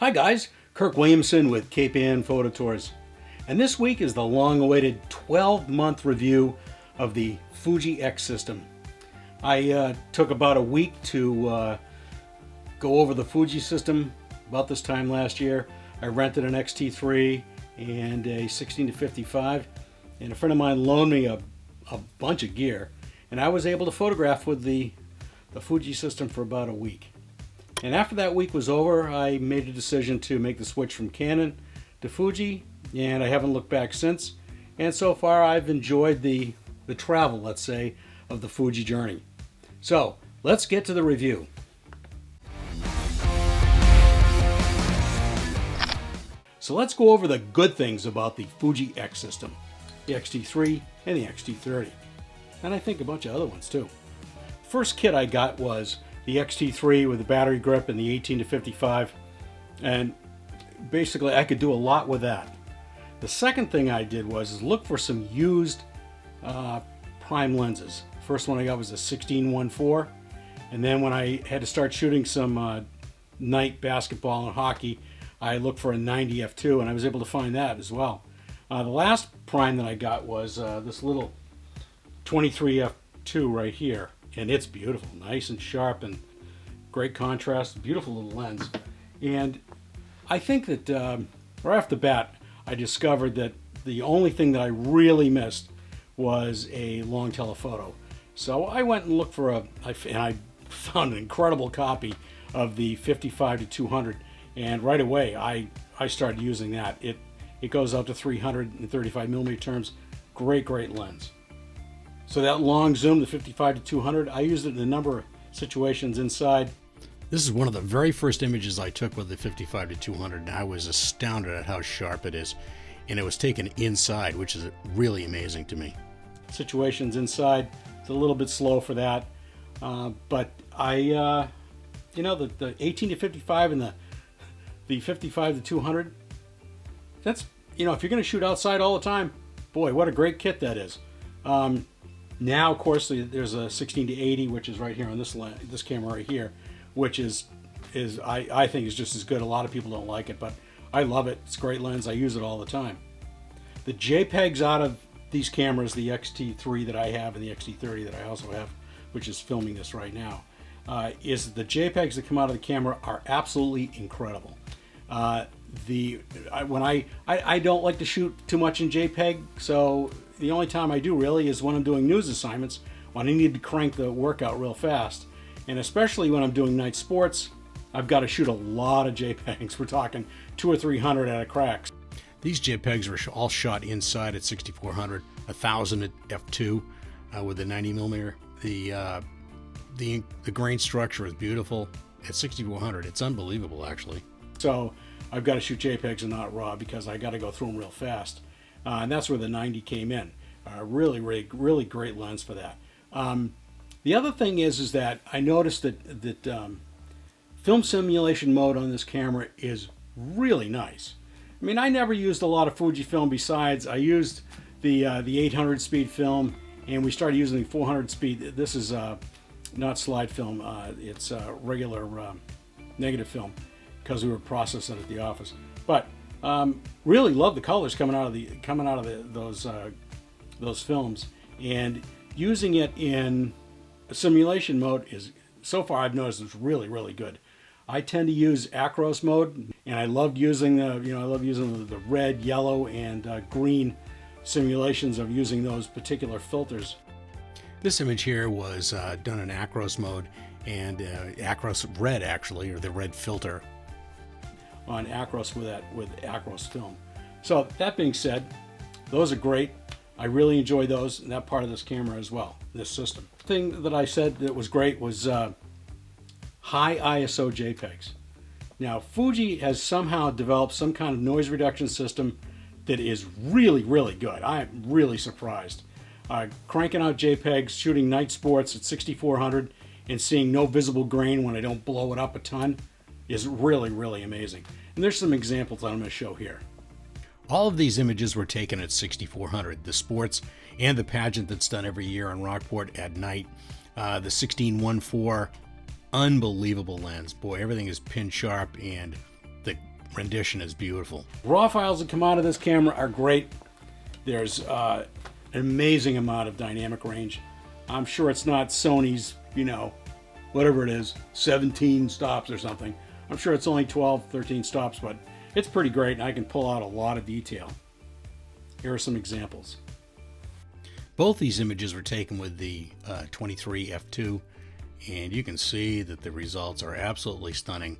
Hi guys, Kirk Williamson with Cape Ann Photo Tours. And this week is the long-awaited 12-month review of the Fuji X system. I took about a week to go over the Fuji system about this time last year. I rented an X-T3 and a 16-55, and a friend of mine loaned me a bunch of gear, and I was able to photograph with the Fuji system for about a week. And after that week was over, I made a decision to make the switch from Canon to Fuji, and I haven't looked back since. And so far I've enjoyed the travel, let's say, of the Fuji journey. So let's get to the review. So let's go over the good things about the Fuji X system, the X-T3 and the X-T30. And I think a bunch of other ones too. First kit I got was the X-T3 with the battery grip and the 18-55, and basically I could do a lot with that. The second thing I did was look for some used prime lenses. First one I got was a 16-1.4, and then when I had to start shooting some night basketball and hockey, I looked for a 90 f2, and I was able to find that as well. The last prime that I got was this little 23 f2 right here, and it's beautiful, nice and sharp and great contrast, beautiful little lens. And I think that right off the bat I discovered that the only thing that I really missed was a long telephoto. So I went and looked for and I found an incredible copy of the 55-200, and right away I started using that. It goes out to 335 millimeter terms. Great lens. So that long zoom, the 55-200, I used it in a number of situations inside. This is one of the very first images I took with the 55-200, and I was astounded at how sharp it is. And it was taken inside, which is really amazing to me. Situations inside, it's a little bit slow for that. But the 18-55 and the 55-200, that's, if you're going to shoot outside all the time, boy, what a great kit that is. Now, of course, there's a 16-80, which is right here on this camera right here, which is I think is just as good. A lot of people don't like it, but I love it. It's a great lens. I use it all the time. The JPEGs out of these cameras, the X-T3 that I have and the X-T30 that I also have, which is filming this right now, is the JPEGs that come out of the camera are absolutely incredible. I don't like to shoot too much in JPEG, so the only time I do really is when I'm doing news assignments, when I need to crank the workout real fast. And especially when I'm doing night sports, I've got to shoot a lot of JPEGs. We're talking 200 or 300 at a crack. These JPEGs were all shot inside at 6400, 1000 at f2 with the 90 millimeter. The grain structure is beautiful at 6400. It's unbelievable, actually. So I've got to shoot JPEGs and not RAW because I got to go through them real fast. And that's where the 90 came in. Really great lens for that. The other thing is that I noticed that film simulation mode on this camera is really nice. I mean, I never used a lot of Fujifilm besides. I used the 800 speed film, and we started using the 400 speed. This is not slide film. It's regular negative film because we were processing it at the office. But really love the colors coming out of those films, and using it in simulation mode is, so far I've noticed, it's really good. I tend to use Acros mode, and I loved using the red, yellow, and green simulations of using those particular filters. This image here was done in Acros mode, and Acros red, actually, or the red filter on Acros with Acros film. So that being said, those are great. I really enjoy those and that part of this camera as well, this system. The thing that I said that was great was high ISO JPEGs. Now, Fuji has somehow developed some kind of noise reduction system that is really good. I'm really surprised. Cranking out JPEGs, shooting night sports at 6400 and seeing no visible grain when I don't blow it up a ton is really amazing. And there's some examples that I'm going to show here. All of these images were taken at 6400, the sports and the pageant that's done every year in Rockport at night. The 16-1.4, unbelievable lens. Boy, everything is pin sharp, and rendition is beautiful. Raw files that come out of this camera are great. There's an amazing amount of dynamic range. I'm sure it's not Sony's, you know, whatever it is, 17 stops or something. I'm sure it's only 12, 13 stops, but it's pretty great, and I can pull out a lot of detail. Here are some examples. Both these images were taken with the 23 f2, and you can see that the results are absolutely stunning.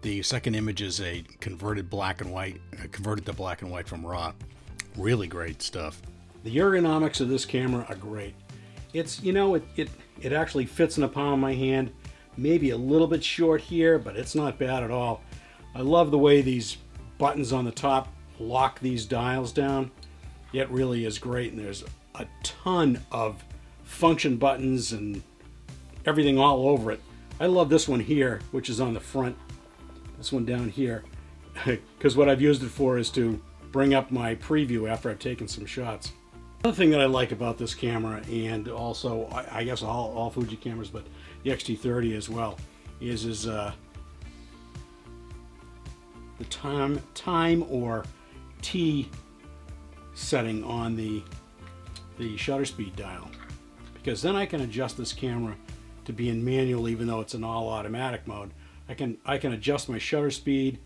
The second image is a converted to black and white from RAW. Really great stuff. The ergonomics of this camera are great. It's, you know, it actually fits in the palm of my hand. Maybe a little bit short here, but it's not bad at all. I love the way these buttons on the top lock these dials down. It really is great, and there's a ton of function buttons and everything all over it. I love this one here, which is on the front. This one down here, because what I've used it for is to bring up my preview after I've taken some shots. Another thing that I like about this camera, and also I guess all Fuji cameras, but the X-T30 as well, is the time or T setting on the shutter speed dial, because then I can adjust this camera to be in manual even though it's in all automatic mode. I can adjust my shutter speed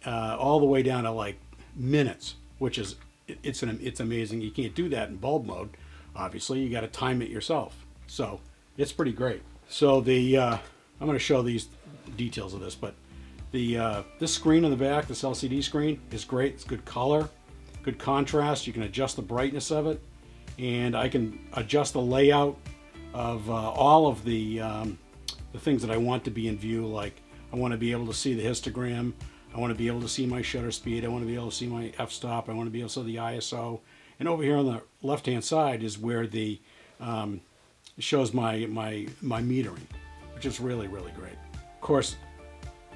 all the way down to like minutes, which is it's amazing. You can't do that in bulb mode. Obviously, you got to time it yourself. So it's pretty great. So I'm going to show these details of this, but this screen on the back, this LCD screen, is great. It's good color, good contrast. You can adjust the brightness of it, and I can adjust the layout of all of the things that I want to be in view. Like, I want to be able to see the histogram. I want to be able to see my shutter speed. I want to be able to see my f-stop. I want to be able to see the ISO. And over here on the left-hand side is where the shows my metering, which is really, really great. Of course,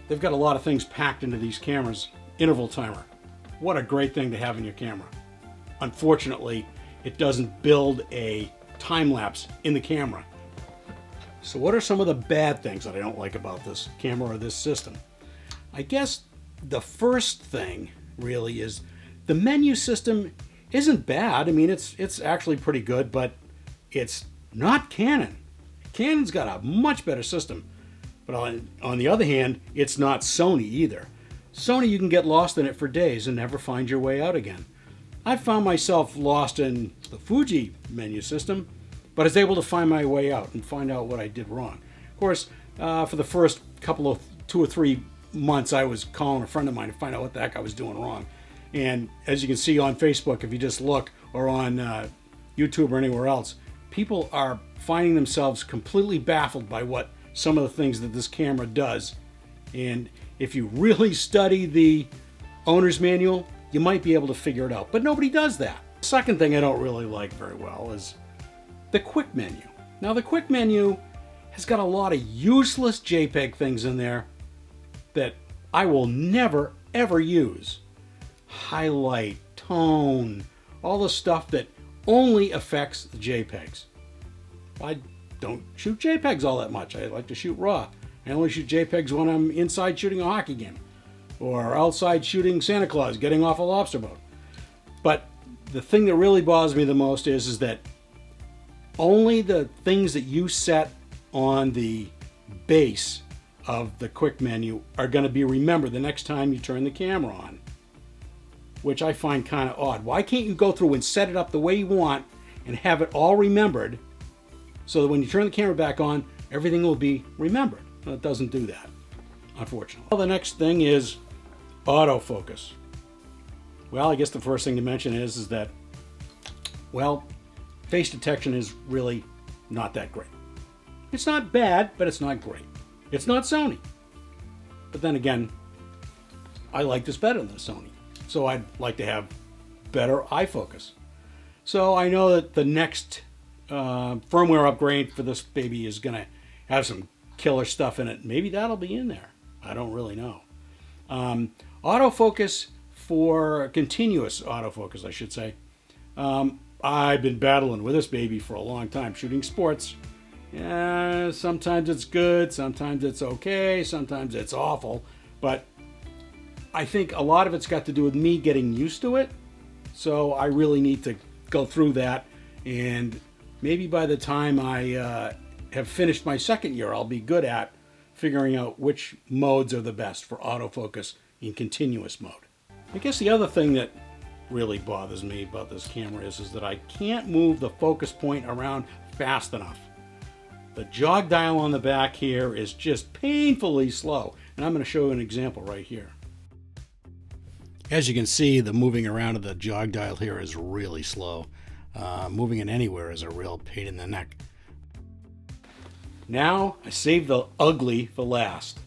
they've got a lot of things packed into these cameras. Interval timer. What a great thing to have in your camera. Unfortunately, it doesn't build a time lapse in the camera. So what are some of the bad things that I don't like about this camera or this system? I guess the first thing really is the menu system isn't bad. I mean, it's actually pretty good, but it's not Canon. Canon's got a much better system. But on the other hand, it's not Sony either. Sony, you can get lost in it for days and never find your way out again. I found myself lost in the Fuji menu system, but I was able to find my way out and find out what I did wrong. Of course, for the first couple of 2 or 3 months, I was calling a friend of mine to find out what the heck I was doing wrong. And as you can see on Facebook, if you just look, or on YouTube or anywhere else, people are finding themselves completely baffled by what some of the things that this camera does. And if you really study the owner's manual, you might be able to figure it out. But nobody does that. The second thing I don't really like very well is the quick menu. Now, the quick menu has got a lot of useless JPEG things in there that I will never, ever use. Highlight, tone, all the stuff that only affects the JPEGs. I don't shoot JPEGs all that much. I like to shoot RAW. I only shoot JPEGs when I'm inside shooting a hockey game or outside shooting Santa Claus getting off a lobster boat. But the thing that really bothers me the most is that only the things that you set on the base of the quick menu are going to be remembered the next time you turn the camera on, which I find kind of odd. Why can't you go through and set it up the way you want and have it all remembered so that when you turn the camera back on, everything will be remembered? Well, it doesn't do that, unfortunately. Well, the next thing is autofocus. Well, I guess the first thing to mention is that, well, face detection is really not that great. It's not bad, but it's not great. It's not Sony. But then again, I like this better than Sony. So I'd like to have better eye focus. So I know that the next firmware upgrade for this baby is going to have some killer stuff in it. Maybe that'll be in there. I don't really know. Autofocus for continuous autofocus, I should say. I've been battling with this baby for a long time, shooting sports. Sometimes it's good, sometimes it's okay, sometimes it's awful. But I think a lot of it's got to do with me getting used to it. So I really need to go through that, and maybe by the time I have finished my second year, I'll be good at figuring out which modes are the best for autofocus in continuous mode. I guess the other thing that really bothers me about this camera is that I can't move the focus point around fast enough. The jog dial on the back here is just painfully slow, and I'm going to show you an example right here. As you can see, the moving around of the jog dial here is really slow. Moving it anywhere is a real pain in the neck. Now, I saved the ugly for last.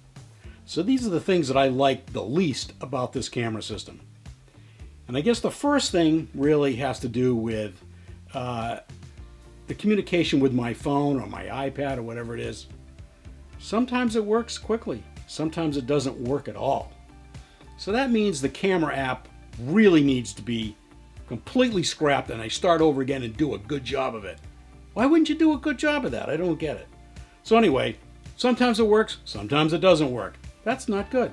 So these are the things that I like the least about this camera system. And I guess the first thing really has to do with the communication with my phone or my iPad or whatever it is. Sometimes it works quickly, sometimes it doesn't work at all. So that means the camera app really needs to be completely scrapped and I start over again and do a good job of it. Why wouldn't you do a good job of that? I don't get it. So anyway, sometimes it works, sometimes it doesn't work. That's not good.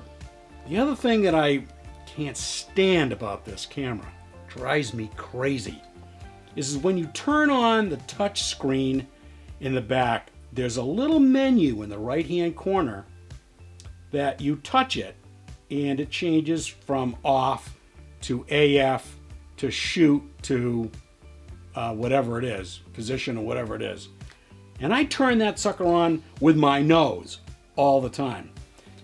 The other thing that I can't stand about this camera, drives me crazy, is when you turn on the touch screen in the back, there's a little menu in the right hand corner that you touch it and it changes from off to AF to shoot to whatever it is, position or whatever it is. And I turn that sucker on with my nose all the time.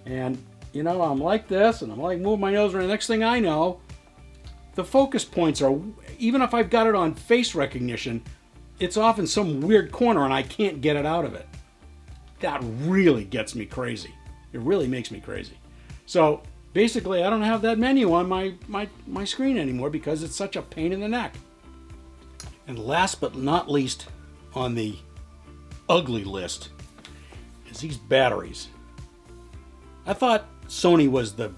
And you know, I'm like this and I'm like moving my nose around. The next thing I know, the focus points are, even if I've got it on face recognition, it's off in some weird corner and I can't get it out of it. That really gets me crazy. It really makes me crazy. So basically, I don't have that menu on my screen anymore because it's such a pain in the neck. And last but not least on the ugly list is these batteries. I thought Sony was the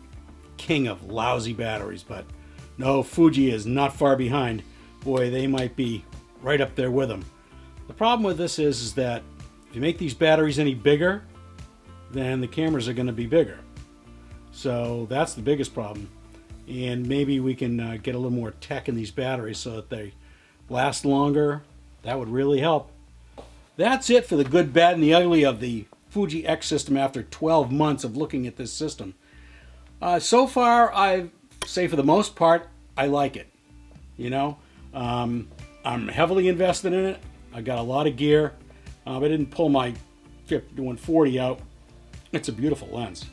king of lousy batteries, but no, Fuji is not far behind. Boy, they might be right up there with them. The problem with this is that if you make these batteries any bigger, then the cameras are going to be bigger. So that's the biggest problem. And maybe we can get a little more tech in these batteries so that they last longer. That would really help. That's it for the good, bad, and the ugly of the Fuji X system after 12 months of looking at this system. So far, I say for the most part, I like it. You know, I'm heavily invested in it. I got a lot of gear. I didn't pull my 140 out. It's a beautiful lens.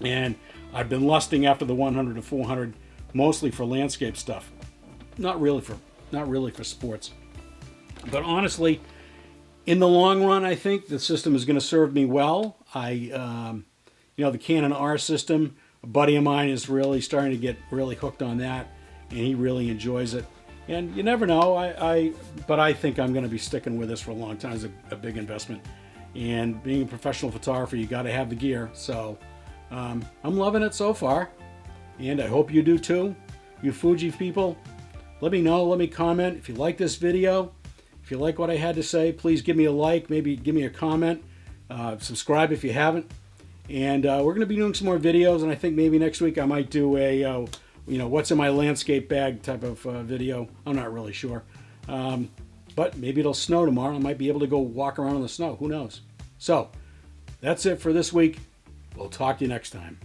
And I've been lusting after the 100 to 400, mostly for landscape stuff. Not really for sports. But honestly, in the long run, I think the system is going to serve me well. The Canon R system, a buddy of mine is really starting to get really hooked on that, and he really enjoys it. And you never know, but I think I'm going to be sticking with this for a long time. It's a big investment. And being a professional photographer, you got to have the gear. So I'm loving it so far, and I hope you do too. You Fuji people, let me know, let me comment. If you like this video, if you like what I had to say, please give me a like, maybe give me a comment, subscribe if you haven't. And we're going to be doing some more videos, and I think maybe next week I might do a, what's in my landscape bag type of video. I'm not really sure. But maybe it'll snow tomorrow. I might be able to go walk around in the snow. Who knows? So, that's it for this week. We'll talk to you next time.